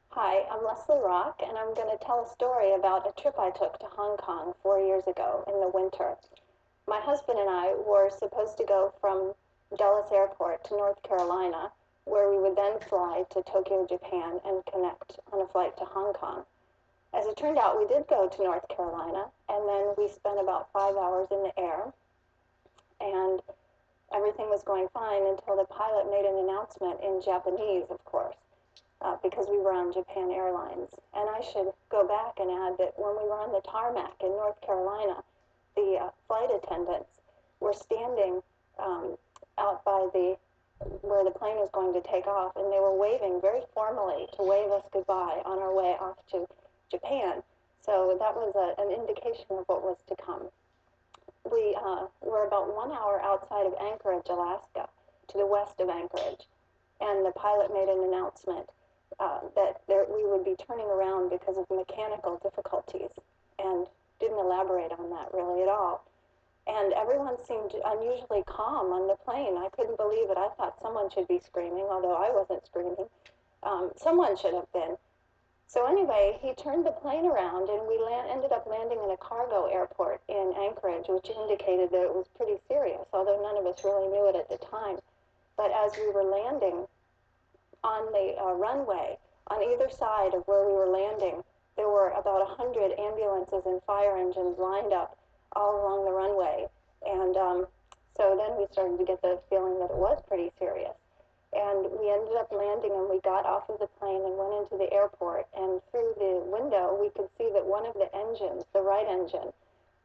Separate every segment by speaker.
Speaker 1: Hi, I'm Leslie Rock, and I'm going to tell a story about a trip I took to Hong Kong 4 years ago in the winter. My husband and I were supposed to go from Dulles Airport to North Carolina, where we would then fly to Tokyo, Japan, and connect on a flight to Hong Kong. As it turned out, we did go to North Carolina, and then we spent about 5 hours in the air, and everything was going fine until the pilot made an announcement in Japanese, of course, because we were on Japan Airlines. And I should go back and add that when we were on the tarmac in North Carolina, the flight attendants were standing out by the where the plane was going to take off, and they were waving very formally to wave us goodbye on our way off to Japan. So that was an indication of what was to come. We were about 1 hour outside of Anchorage, Alaska, to the west of Anchorage, and the pilot made an announcement we would be turning around because of mechanical difficulties, and didn't elaborate on that really at all. And everyone seemed unusually calm on the plane. I couldn't believe it. I thought someone should be screaming, although I wasn't screaming. Someone should have been. So anyway, he turned the plane around, and we ended up landing in a cargo airport in Anchorage, which indicated that it was pretty serious, although none of us really knew it at the time. But as we were landing on the runway, on either side of where we were landing, there were about 100 ambulances and fire engines lined up all along the runway. And so then we started to get the feeling that it was pretty serious. And we ended up landing, and we got off of the plane and went into the airport. And through the window, we could see that one of the engines, the right engine,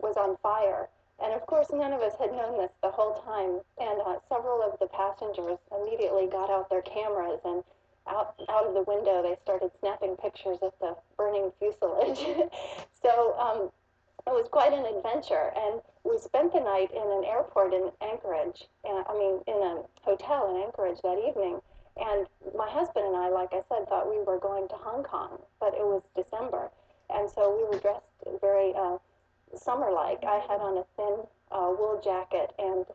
Speaker 1: was on fire. And of course, none of us had known this the whole time. And several of the passengers immediately got out their cameras, and out of the window, they started snapping pictures of the burning fuselage. So it was quite an adventure. And we spent the night in an airport in Anchorage, in a hotel in Anchorage that evening. And my husband and I, like I said, thought we were going to Hong Kong, but it was December. And so we were dressed very summer-like. I had on a thin wool jacket and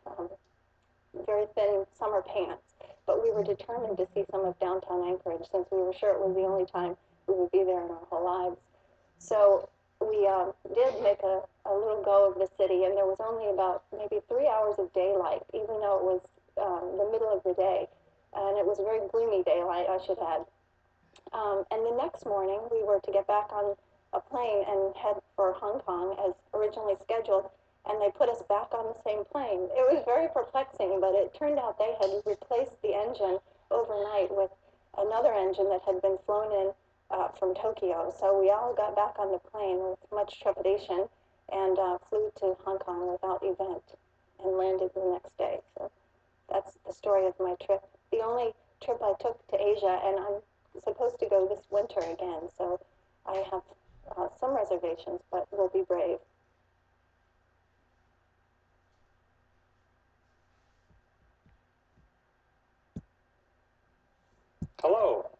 Speaker 1: very thin summer pants. But we were determined to see some of downtown Anchorage, since we were sure it was the only time we would be there in our whole lives. So we did make a little go of the city, and there was only about maybe 3 hours of daylight, even though it was the middle of the day. And it was a very gloomy daylight, I should add. And the next morning, we were to get back on a plane and head for Hong Kong as originally scheduled, and they put us back on the same plane. It was very perplexing, but it turned out they had replaced the engine overnight with another engine that had been flown in from Tokyo. So we all got back on the plane with much trepidation and flew to Hong Kong without event and landed the next day. So that's the story of my trip. The only trip I took to Asia, and I'm supposed to go this winter again, so I have some reservations, but we'll be brave.
Speaker 2: Hello,